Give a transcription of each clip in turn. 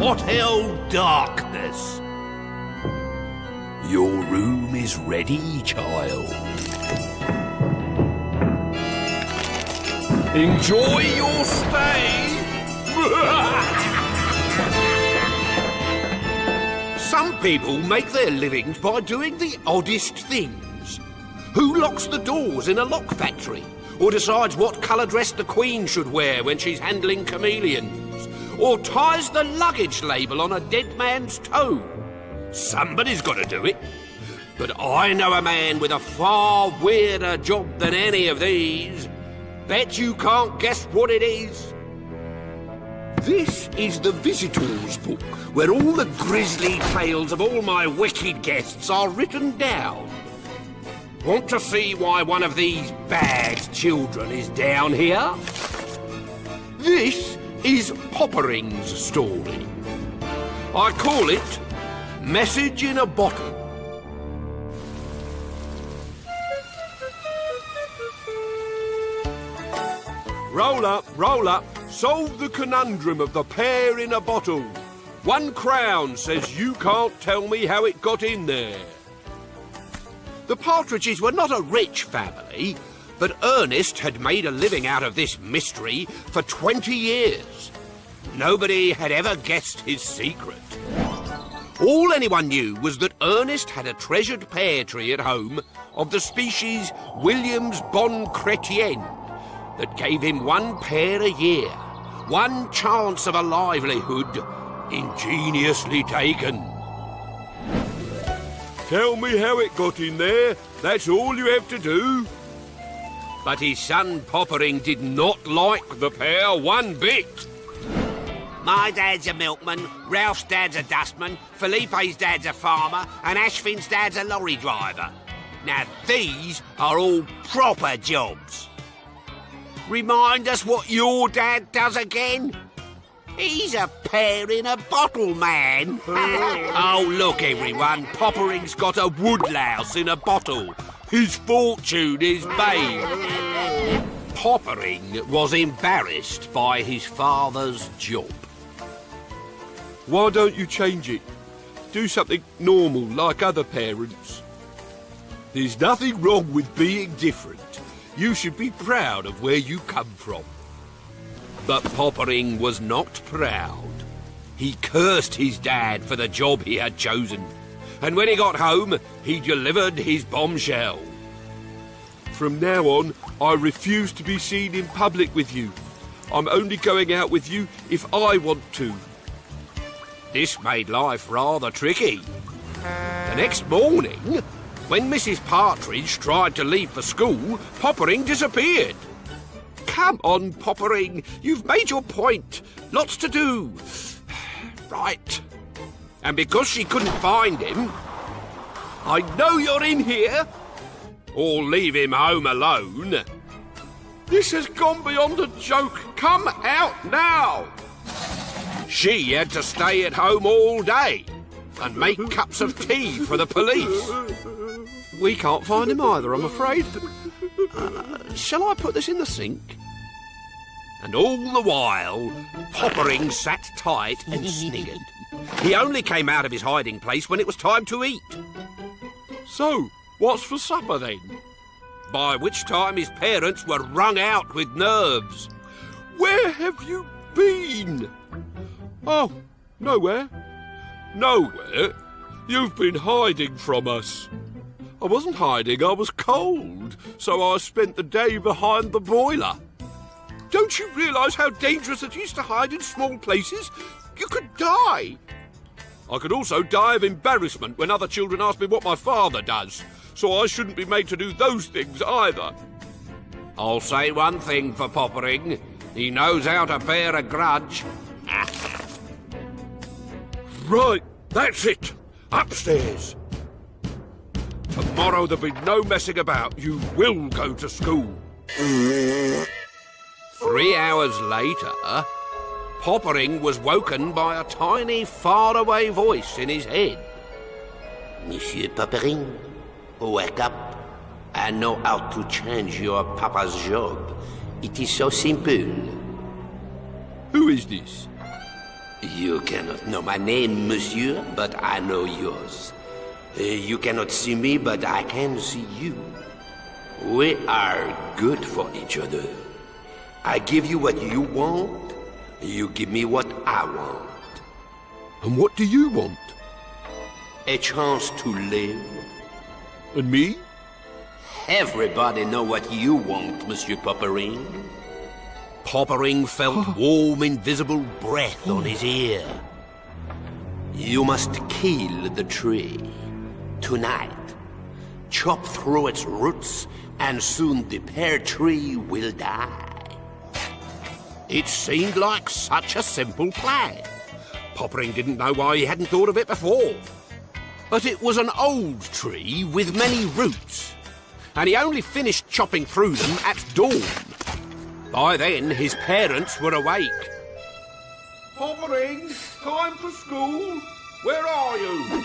what hell darkness. Your room is ready, child. Enjoy your stay. Some people make their livings by doing the oddest things. Who locks the doors in a lock factory? Or decides what colour dress the Queen should wear when she's handling chameleons? Or ties the luggage label on a dead man's toe? Somebody's got to do it. But I know a man with a far weirder job than any of these. Bet you can't guess what it is. This is the Visitors Book, where all the grisly tales of all my wicked guests are written down. Want to see why one of these bad children is down here? This is Popering's story. I call it Message in a Bottle. Roll up, solve the conundrum of the pear in a bottle. 1 crown says you can't tell me how it got in there. The Partridges were not a rich family, but Ernest had made a living out of this mystery for 20 years. Nobody had ever guessed his secret. All anyone knew was that Ernest had a treasured pear tree at home of the species Williams Bon Chrétien that gave him 1 pear a year, 1 chance of a livelihood, ingeniously taken. Tell me how it got in there, that's all you have to do. But his son Popering did not like the pear one bit. My dad's a milkman, Ralph's dad's a dustman, Felipe's dad's a farmer, and Ashfin's dad's a lorry driver. Now these are all proper jobs. Remind us what your dad does again? He's a pear in a bottle, man. Oh, look, everyone. Poppering's got a woodlouse in a bottle. His fortune is made. Popering was embarrassed by his father's job. Why don't you change it? Do something normal like other parents. There's nothing wrong with being different. You should be proud of where you come from. But Popering was not proud. He cursed his dad for the job he had chosen. And when he got home, he delivered his bombshell. From now on, I refuse to be seen in public with you. I'm only going out with you if I want to. This made life rather tricky. The next morning, when Mrs. Partridge tried to leave for school, Popering disappeared. Come on, Popering, you've made your point. Lots to do. Right. And because she couldn't find him, I know you're in here. Or leave him home alone. This has gone beyond a joke. Come out now. She had to stay at home all day and make cups of tea for the police. We can't find him either, I'm afraid. Shall I put this in the sink? And all the while, Popering sat tight and sniggered. He only came out of his hiding place when it was time to eat. So, what's for supper then? By which time his parents were wrung out with nerves. Where have you been? Oh, nowhere. Nowhere? You've been hiding from us. I wasn't hiding, I was cold, so I spent the day behind the boiler. Don't you realise how dangerous it is to hide in small places? You could die. I could also die of embarrassment when other children ask me what my father does, so I shouldn't be made to do those things either. I'll say one thing for Popering. He knows how to bear a grudge. Right, that's it. Upstairs. Tomorrow there'll be no messing about. You will go to school. 3 hours later, Popering was woken by a tiny, faraway voice in his head. Monsieur Popering, wake up. I know how to change your papa's job. It is so simple. Who is this? You cannot know my name, monsieur, but I know yours. You cannot see me, but I can see you. We are good for each other. I give you what you want, you give me what I want. And what do you want? A chance to live. And me? Everybody know what you want, Monsieur Popering. Popering felt warm, invisible breath on his ear. You must kill the tree. Tonight. Chop through its roots, and soon the pear tree will die. It seemed like such a simple plan. Popering didn't know why he hadn't thought of it before. But it was an old tree with many roots, and he only finished chopping through them at dawn. By then, his parents were awake. Popering, time for school. Where are you?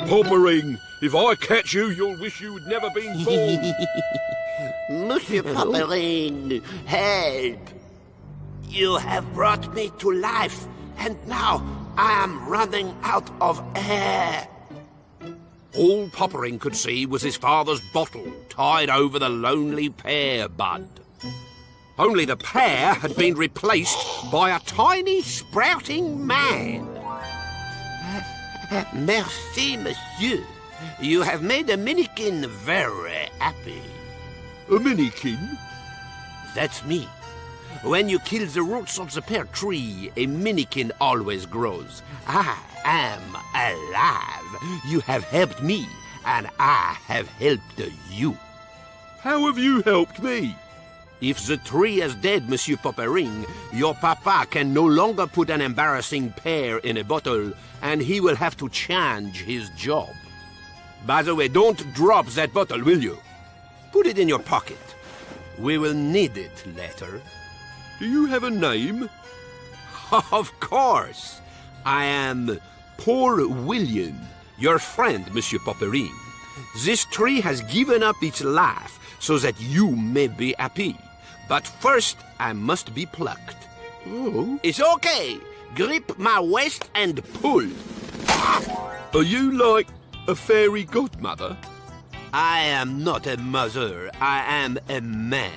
Popering, if I catch you, you'll wish you'd never been born. Monsieur Popering, help! You have brought me to life, and now I am running out of air. All Popering could see was his father's bottle tied over the lonely pear bud. Only the pear had been replaced by a tiny sprouting man. Merci, monsieur. You have made a minikin very happy. A minikin? That's me. When you kill the roots of the pear tree, a minikin always grows. I am alive. You have helped me, and I have helped you. How have you helped me? If the tree is dead, Monsieur Popering, your papa can no longer put an embarrassing pear in a bottle, and he will have to change his job. By the way, don't drop that bottle, will you? Put it in your pocket. We will need it later. Do you have a name? Of course. I am Paul William, your friend, Monsieur Popering. This tree has given up its life so that you may be happy. But first, I must be plucked. Oh. It's okay. Grip my waist and pull. Are you like a fairy godmother? I am not a mother. I am a man.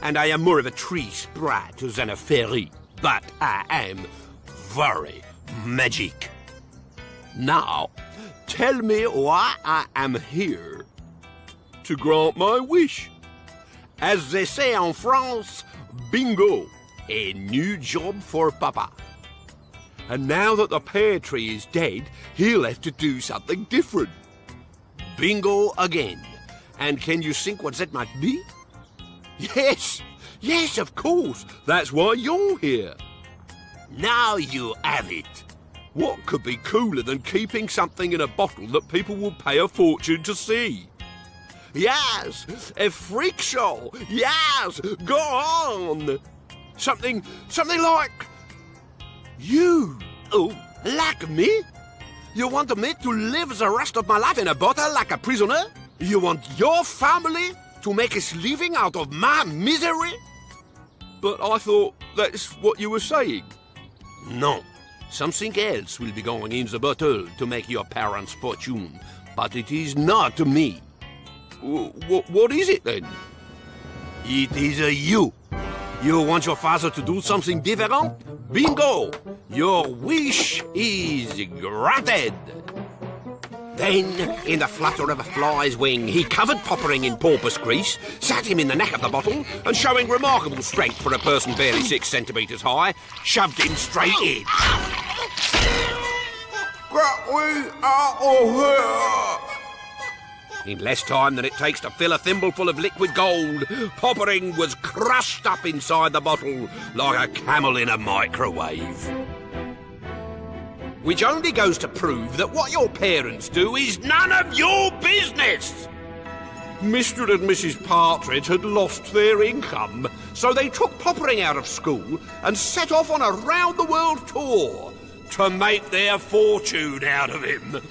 And I am more of a tree sprite than a fairy. But I am very magic. Now, tell me why I am here. To grant my wish. As they say in France, bingo, a new job for Papa. And now that the pear tree is dead, he'll have to do something different. Bingo again. And can you think what that might be? Yes, of course. That's why you're here. Now you have it. What could be cooler than keeping something in a bottle that people will pay a fortune to see? Yes, a freak show. Yes, go on. Something like you. Oh, like me? You want me to live the rest of my life in a bottle like a prisoner? You want your family to make a living out of my misery? But I thought that's what you were saying. No, something else will be going in the bottle to make your parents' fortune. But it is not me. What is it then? It is you. You want your father to do something different? Bingo! Your wish is granted. Then, in the flutter of a fly's wing, he covered Popering in porpoise grease, sat him in the neck of the bottle, and showing remarkable strength for a person barely 6 centimetres high, shoved him straight in. Get me out of here! In less time than it takes to fill a thimbleful of liquid gold, Popering was crushed up inside the bottle like a camel in a microwave. Which only goes to prove that what your parents do is none of your business. Mr. and Mrs. Partridge had lost their income, so they took Popering out of school and set off on a round-the-world tour to make their fortune out of him.